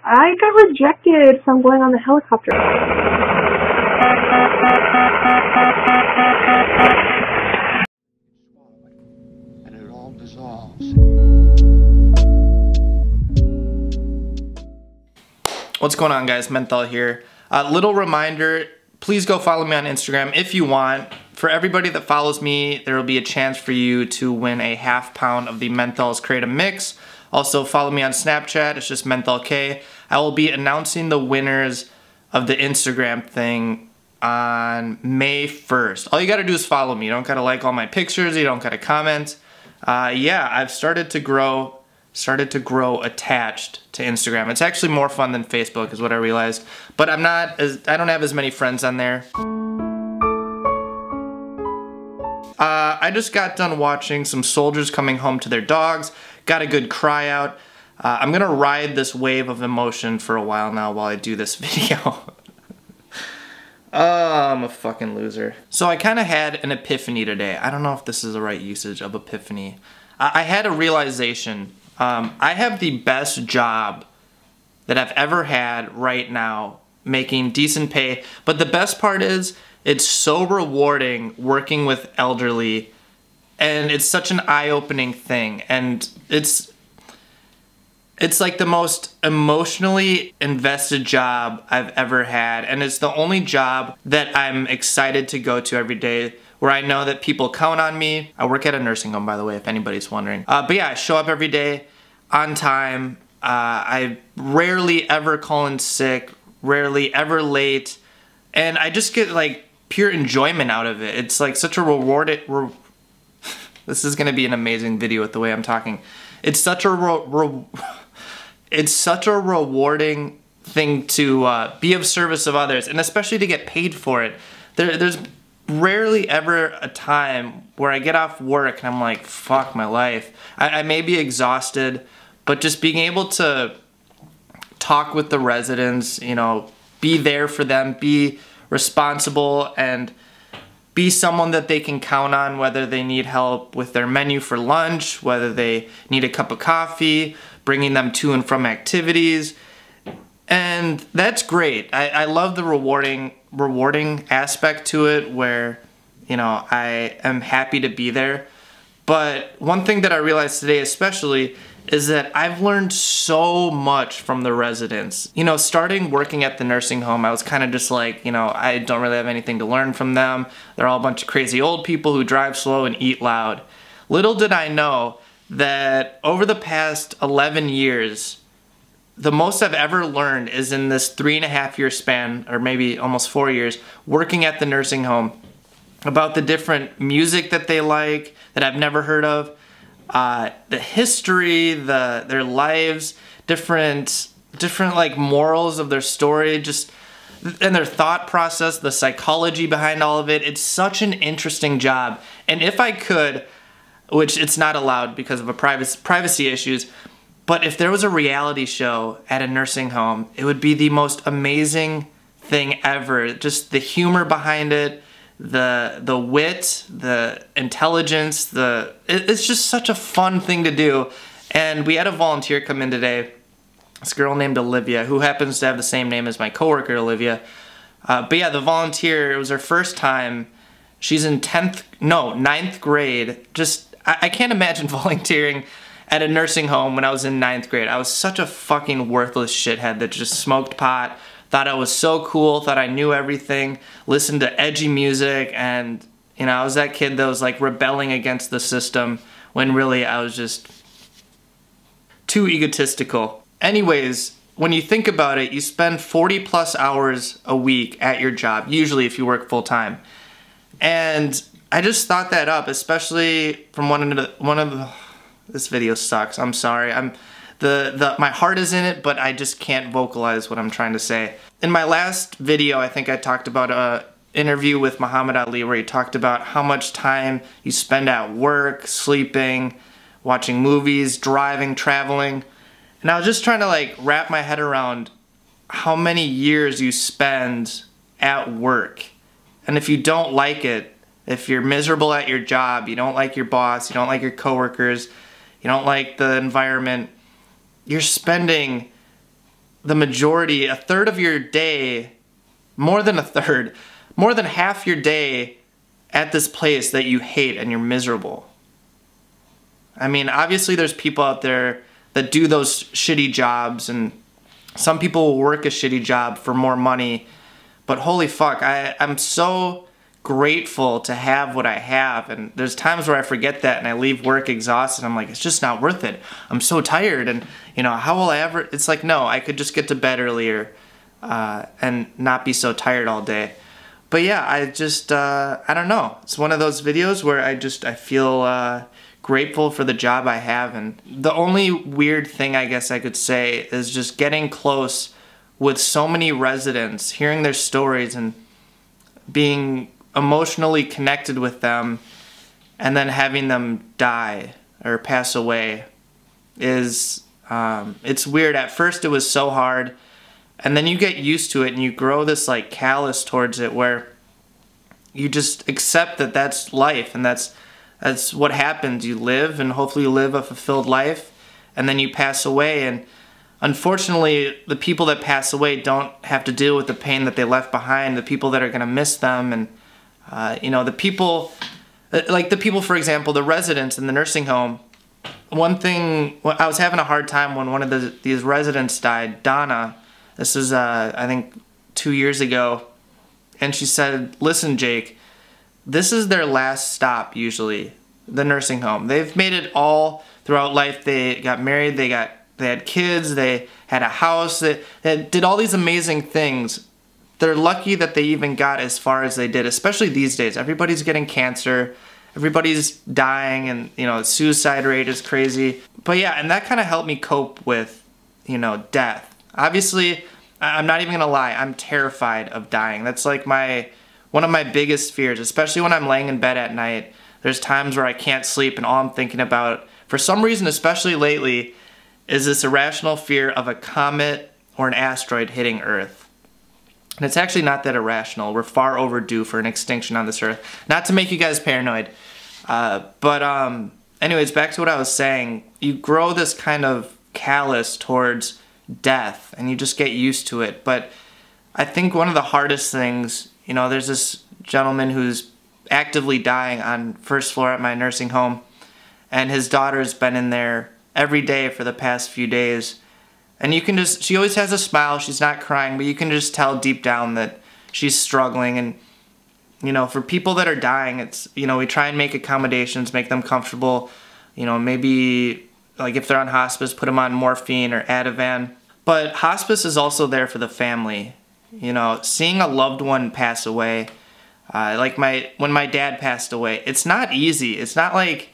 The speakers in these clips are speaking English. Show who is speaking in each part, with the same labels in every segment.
Speaker 1: I got rejected from going on the helicopter.
Speaker 2: And it all dissolves.
Speaker 3: What's going on, guys? Menthol here. Little reminder, please go follow me on Instagram if you want. For everybody that follows me, there will be a chance for you to win a ½ pound of the Menthol's Kratom Mix. Also, follow me on Snapchat, it's just MentholK. I will be announcing the winners of the Instagram thing on May 1st. All you gotta do is follow me. You don't gotta like all my pictures, you don't gotta comment. Yeah, I've started to grow attached to Instagram. It's actually more fun than Facebook is what I realized. But I don't have as many friends on there. I just got done watching some soldiers coming home to their dogs. Got a good cry out. I'm gonna ride this wave of emotion for a while now while I do this video. Oh, I'm a fucking loser. So I kind of had an epiphany today. I don't know if this is the right usage of epiphany. I had a realization. I have the best job that I've ever had right now, making decent pay. But the best part is, it's so rewarding working with elderly, and it's such an eye-opening thing. And it's like the most emotionally invested job I've ever had. And it's the only job that I'm excited to go to every day, where I know that people count on me. I work at a nursing home, by the way, if anybody's wondering. But yeah, I show up every day on time. I rarely ever call in sick, rarely ever late. And I just get like pure enjoyment out of it. It's like such a this is gonna be an amazing video with the way I'm talking. It's such a it's such a rewarding thing to be of service of others, and especially to get paid for it. There's rarely ever a time where I get off work and I'm like, fuck my life. I may be exhausted, but just being able to talk with the residents, you know, be there for them, be responsible, and be someone that they can count on, whether they need help with their menu for lunch, whether they need a cup of coffee, bringing them to and from activities. And that's great. I love the rewarding aspect to it, where, you know, I am happy to be there. But one thing that I realized today especially is that I've learned so much from the residents. You know, starting working at the nursing home, I was kind of just like, you know, I don't really have anything to learn from them. They're all a bunch of crazy old people who drive slow and eat loud. Little did I know that over the past 11 years, the most I've ever learned is in this 3.5-year span, or maybe almost 4 years, working at the nursing home, about the different music that they like that I've never heard of, the history, their lives, different like morals of their story, just and their thought process, the psychology behind all of it. It's such an interesting job. And if I could, which it's not allowed because of privacy issues, but if there was a reality show at a nursing home, it would be the most amazing thing ever. Just the humor behind it, the wit, the intelligence, it's just such a fun thing to do. And we had a volunteer come in today, this girl named Olivia, who happens to have the same name as my coworker Olivia. But yeah, the volunteer, it was her first time. She's in 9th grade. Just, I can't imagine volunteering at a nursing home when I was in 9th grade. I was such a fucking worthless shithead that just smoked pot, thought I was so cool, thought I knew everything, listened to edgy music, and, you know, I was that kid that was like rebelling against the system when really I was just too egotistical. Anyways, when you think about it, you spend 40+ hours a week at your job, usually if you work full time. And I just thought that up, especially from this video sucks, I'm sorry. My heart is in it, but I just can't vocalize what I'm trying to say. In my last video, I think I talked about an interview with Muhammad Ali where he talked about how much time you spend at work, sleeping, watching movies, driving, traveling. And I was just trying to like wrap my head around how many years you spend at work. And if you don't like it, if you're miserable at your job, you don't like your boss, you don't like your coworkers, you don't like the environment, you're spending the majority, a third of your day, more than a third, more than half your day at this place that you hate and you're miserable. I mean, obviously there's people out there that do those shitty jobs, and some people will work a shitty job for more money, but holy fuck, I'm so grateful to have what I have, and there's times where I forget that and I leave work exhausted. I'm like, it's just not worth it. I'm so tired, and you know, how will I ever, it's like, no, I could just get to bed earlier and not be so tired all day. But yeah, I just, I don't know. It's one of those videos where I feel grateful for the job I have, and the only weird thing I guess I could say is just getting close with so many residents, hearing their stories and being emotionally connected with them, and then having them die or pass away is, it's weird. At first it was so hard, and then you get used to it and you grow this like callous towards it where you just accept that that's life, and that's what happens. You live, and hopefully you live a fulfilled life, and then you pass away. And unfortunately, the people that pass away don't have to deal with the pain that they left behind, the people that are going to miss them. And you know, the people, like the people, for example, the residents in the nursing home. One thing, I was having a hard time when one of these residents died, Donna. This is, I think, 2 years ago. And she said, listen, Jake, this is their last stop, usually, the nursing home. They've made it all throughout life. They got married, they had kids, they had a house, they did all these amazing things. They're lucky that they even got as far as they did, especially these days. Everybody's getting cancer, everybody's dying, and you know, suicide rate is crazy. But yeah, and that kind of helped me cope with, you know, death. Obviously, I'm not even gonna lie, I'm terrified of dying. That's like one of my biggest fears, especially when I'm laying in bed at night. There's times where I can't sleep and all I'm thinking about, for some reason, especially lately, is this irrational fear of a comet or an asteroid hitting Earth. And it's actually not that irrational. We're far overdue for an extinction on this Earth. Not to make you guys paranoid. Anyways, back to what I was saying. You grow this kind of callous towards death, and you just get used to it. But I think one of the hardest things, you know, there's this gentleman who's actively dying on first floor at my nursing home, and his daughter's been in there every day for the past few days. And you can just, she always has a smile, she's not crying, but you can just tell deep down that she's struggling. And, you know, for people that are dying, it's, you know, we try and make accommodations, make them comfortable. You know, maybe, like if they're on hospice, put them on morphine or Ativan. But hospice is also there for the family. You know, seeing a loved one pass away, like when my dad passed away, it's not easy. It's not like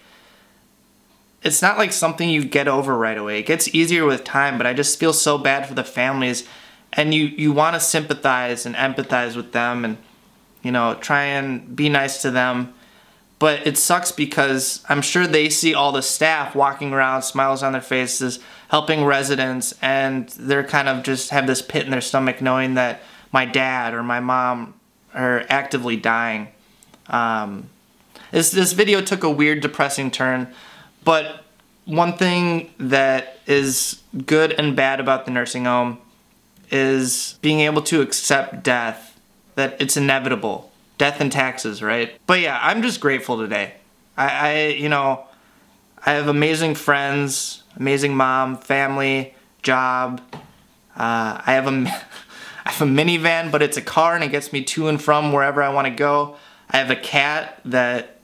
Speaker 3: something you get over right away. It gets easier with time, but I just feel so bad for the families, and you want to sympathize and empathize with them, and you know, try and be nice to them. But it sucks because I'm sure they see all the staff walking around, smiles on their faces, helping residents, and they're kind of just have this pit in their stomach knowing that my dad or my mom are actively dying. This video took a weird, depressing turn, but one thing that is good and bad about the nursing home is being able to accept death, that it's inevitable. Death and taxes, right? But yeah, I'm just grateful today. You know, I have amazing friends, amazing mom, family, job. I have a minivan, but it's a car and it gets me to and from wherever I want to go. I have a cat that,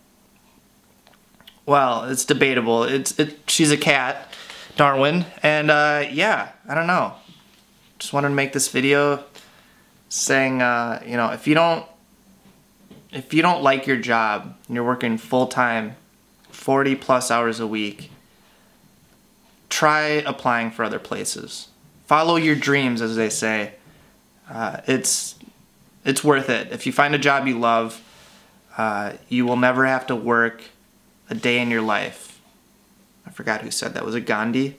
Speaker 3: well, it's debatable. She's a cat, Darwin, and yeah, I don't know. Just wanted to make this video saying, you know, if you don't like your job and you're working full-time, 40+ hours a week, try applying for other places. Follow your dreams, as they say. It's worth it. If you find a job you love, you will never have to work a day in your life. I forgot who said that. Was it Gandhi?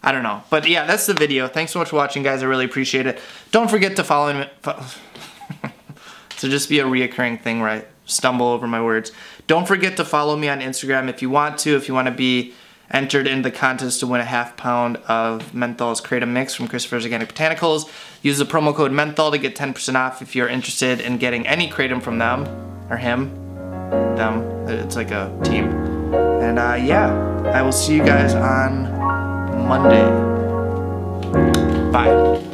Speaker 3: I don't know. But yeah, that's the video. Thanks so much for watching, guys. I really appreciate it. Don't forget to follow me. So just be a reoccurring thing where I stumble over my words. Don't forget to follow me on Instagram if you want to be entered in the contest to win a ½ pound of Menthol's Kratom Mix from Christopher's Organic Botanicals. Use the promo code Menthol to get 10% off if you're interested in getting any Kratom from them, or him, them, it's like a team. And yeah, I will see you guys on Monday. Bye.